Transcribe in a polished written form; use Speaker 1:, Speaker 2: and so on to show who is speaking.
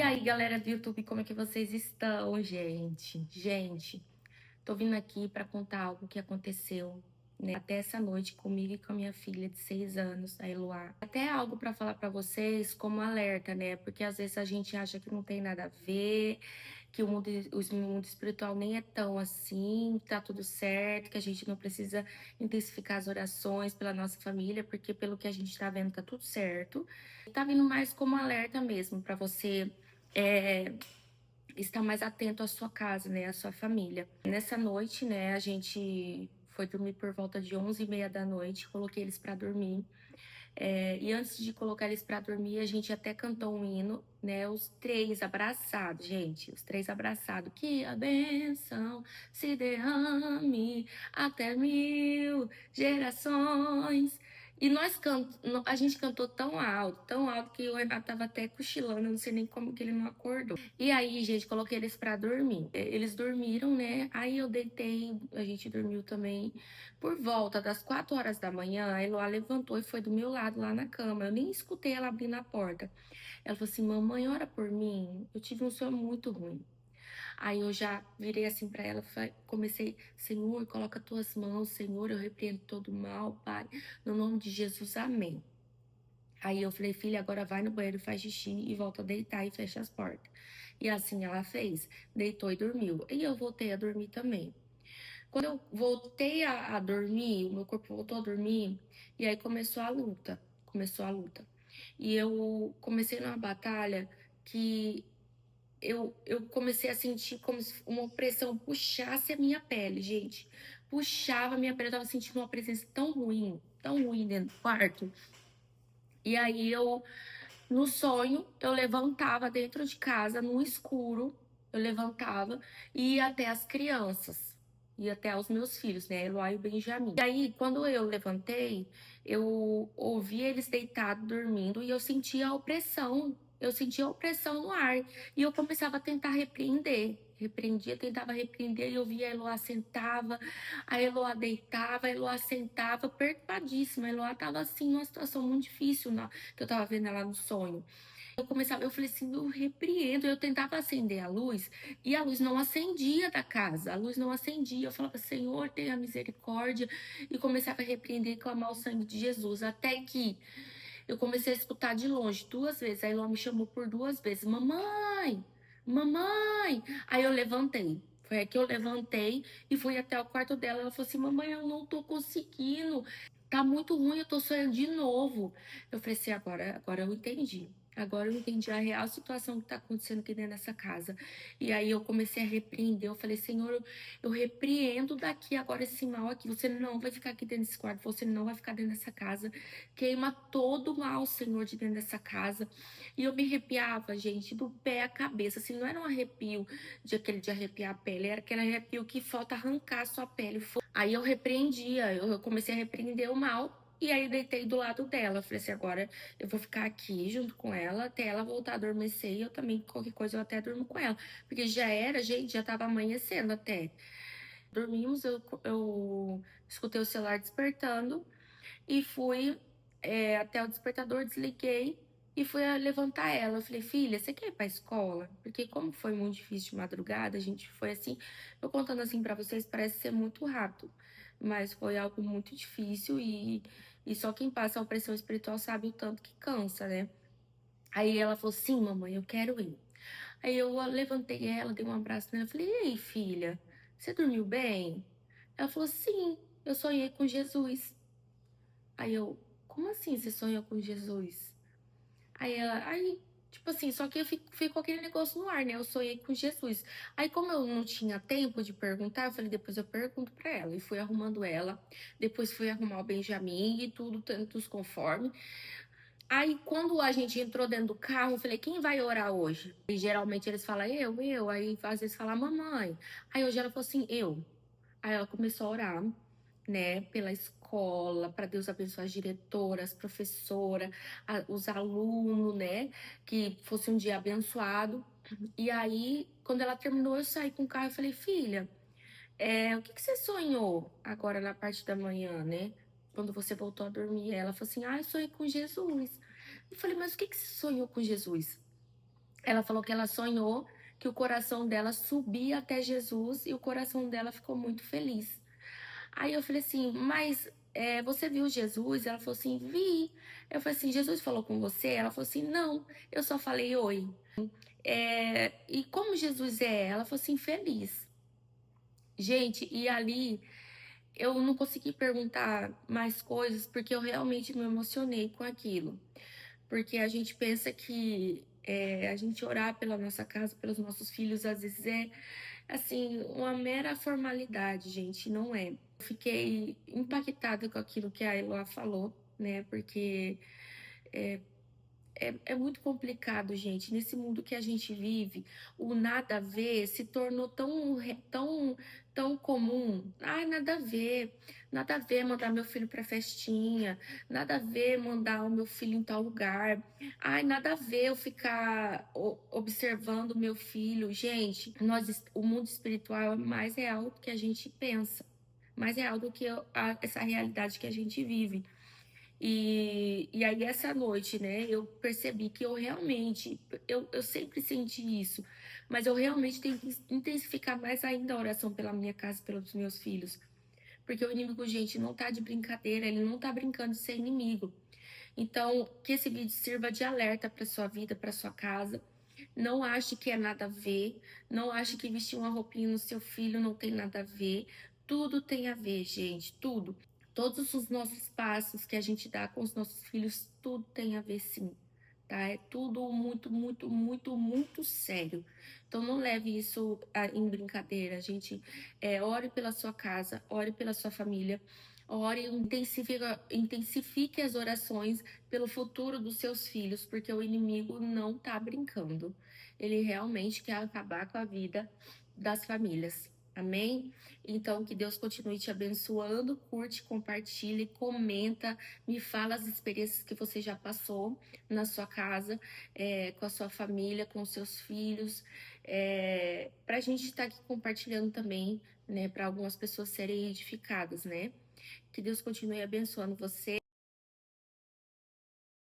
Speaker 1: aí, galera do YouTube, como é que vocês estão, gente? Gente, tô vindo aqui para contar algo que aconteceu, né, até essa noite comigo e com a minha filha de 6 anos, a Eloá. Até algo para falar para vocês como alerta, né? Porque às vezes a gente acha que não tem nada a ver, que o mundo espiritual nem é tão assim, tá tudo certo, que a gente não precisa intensificar as orações pela nossa família, porque pelo que a gente tá vendo tá tudo certo. Tá vindo mais como alerta mesmo para você é, estar mais atento à sua casa, né, à sua família. Nessa noite, né, a gente foi dormir por volta de 11h30 da noite, coloquei eles para dormir. E antes de colocar eles para dormir, a gente até cantou um hino, né, os três abraçados, gente, os três abraçados. Que a bênção se derrame até 1000 gerações. E a gente cantou tão alto que o Renato tava até cochilando, eu não sei nem como que ele não acordou. E aí, gente, coloquei eles pra dormir. Eles dormiram, né? Aí eu deitei, a gente dormiu também. Por volta das 4 horas da manhã, a Eloá levantou e foi do meu lado lá na cama. Eu nem escutei ela abrindo a porta. Ela falou assim: mamãe, ora por mim. Eu tive um sonho muito ruim. Aí eu já virei assim pra ela, comecei: Senhor, coloca tuas mãos, Senhor, eu repreendo todo mal, Pai, no nome de Jesus, amém. Aí eu falei: filha, agora vai no banheiro, faz xixi e volta a deitar e fecha as portas. E assim ela fez, deitou e dormiu. E eu voltei a dormir também. Quando eu voltei a dormir, o meu corpo voltou a dormir, e aí começou a luta. E eu comecei numa batalha que eu comecei a sentir como se uma opressão puxasse a minha pele, gente. Puxava a minha pele, eu tava sentindo uma presença tão ruim dentro do quarto. E aí no sonho, eu levantava dentro de casa, no escuro, eu levantava e ia até as crianças, ia até os meus filhos, né, Eloá e o Benjamin. E aí, quando eu levantei, eu ouvi eles deitados, dormindo, e eu sentia a opressão no ar, e eu começava a tentar repreender. Repreendia, tentava repreender, e eu via a Eloá sentava, a Eloá deitava, a Eloá sentava, perturbadíssima. A Eloá tava assim, numa situação muito difícil, que eu tava vendo ela no sonho. Eu falei assim, eu repreendo. Eu tentava acender a luz e a luz não acendia da casa, a luz não acendia. Eu falava: Senhor, tenha misericórdia. E começava a repreender e clamar o sangue de Jesus. Até que eu comecei a escutar de longe 2 vezes. Aí ela me chamou por 2 vezes: mamãe, mamãe. Aí eu levantei. Foi aí que eu levantei e fui até o quarto dela. Ela falou assim: mamãe, eu não tô conseguindo. Tá muito ruim, eu tô sonhando de novo. Eu falei assim: agora eu entendi. Agora eu entendi a real situação que tá acontecendo aqui dentro dessa casa. E aí eu comecei a repreender. Eu falei: Senhor, eu repreendo daqui agora esse mal aqui. Você não vai ficar aqui dentro desse quarto. Você não vai ficar dentro dessa casa. Queima todo o mal, Senhor, de dentro dessa casa. E eu me arrepiava, gente, do pé à cabeça. Assim, não era um arrepio de arrepiar a pele. Era aquele arrepio que falta arrancar a sua pele. Aí eu repreendia, eu comecei a repreender o mal. E aí deitei do lado dela. Falei assim: agora eu vou ficar aqui junto com ela até ela voltar a adormecer. E eu também, qualquer coisa, eu até durmo com ela. Porque já era, gente, já tava amanhecendo até. Dormimos, eu escutei o celular despertando e fui até o despertador, desliguei e fui levantar ela. Eu falei: filha, você quer ir pra escola? Porque como foi muito difícil de madrugada, a gente foi assim, eu contando assim pra vocês, parece ser muito rápido, mas foi algo muito difícil e só quem passa a opressão espiritual sabe o tanto que cansa, né? Aí ela falou: sim, mamãe, eu quero ir. Aí eu levantei ela, dei um abraço nela, falei: e aí, filha, você dormiu bem? Ela falou: sim, eu sonhei com Jesus. Aí eu: como assim você sonhou com Jesus? Aí, tipo assim, só que ficou aquele negócio no ar, né? Eu sonhei com Jesus. Aí, como eu não tinha tempo de perguntar, eu falei: depois eu pergunto pra ela. E fui arrumando ela, depois fui arrumar o Benjamin e tudo, tantos conforme. Aí, quando a gente entrou dentro do carro, eu falei: quem vai orar hoje? E geralmente eles falam: eu. Aí, às vezes, fala: mamãe. Aí, hoje ela falou assim: eu. Aí ela começou a orar, né, pela escola, para Deus abençoar as diretoras, professora, os alunos, né, que fosse um dia abençoado. E aí, quando ela terminou, eu saí com o carro e falei: filha, o que você sonhou agora na parte da manhã, né? Quando você voltou a dormir? Ela falou assim: eu sonhei com Jesus. Eu falei: mas o que você sonhou com Jesus? Ela falou que ela sonhou que o coração dela subia até Jesus e o coração dela ficou muito feliz. Aí eu falei assim, mas você viu Jesus? Ela falou assim, vi. Eu falei assim, Jesus falou com você? Ela falou assim, não, eu só falei oi. E como Jesus é? Ela falou assim, feliz. Gente, e ali eu não consegui perguntar mais coisas porque eu realmente me emocionei com aquilo. Porque a gente pensa que a gente orar pela nossa casa, pelos nossos filhos, às vezes é assim, uma mera formalidade, gente, não é. Eu fiquei impactada com aquilo que a Eloá falou, né? Porque é muito complicado, gente. Nesse mundo que a gente vive, o nada a ver se tornou tão comum. Ai, nada a ver mandar meu filho pra festinha, nada a ver mandar o meu filho em tal lugar. Ai, nada a ver eu ficar observando o meu filho. Gente, o mundo espiritual é mais real do que a gente pensa, mais real do que essa realidade que a gente vive. E aí essa noite, né, eu percebi que eu sempre senti isso, mas eu realmente tenho que intensificar mais ainda a oração pela minha casa, pelos meus filhos. Porque o inimigo, gente, não tá de brincadeira, ele não tá brincando de ser inimigo. Então, que esse vídeo sirva de alerta para sua vida, para sua casa. Não ache que é nada a ver, não ache que vestir uma roupinha no seu filho não tem nada a ver. Tudo tem a ver, gente, tudo. Todos os nossos passos que a gente dá com os nossos filhos, tudo tem a ver sim, tá? É tudo muito, muito, muito, muito sério. Então não leve isso em brincadeira, gente. Ore pela sua casa, ore pela sua família, ore, intensifique as orações pelo futuro dos seus filhos, porque o inimigo não tá brincando. Ele realmente quer acabar com a vida das famílias. Amém? Então, que Deus continue te abençoando. Curte, compartilhe, comenta, me fala as experiências que você já passou na sua casa, com a sua família, com os seus filhos, para a gente estar aqui compartilhando também, né, para algumas pessoas serem edificadas, né? Que Deus continue abençoando você.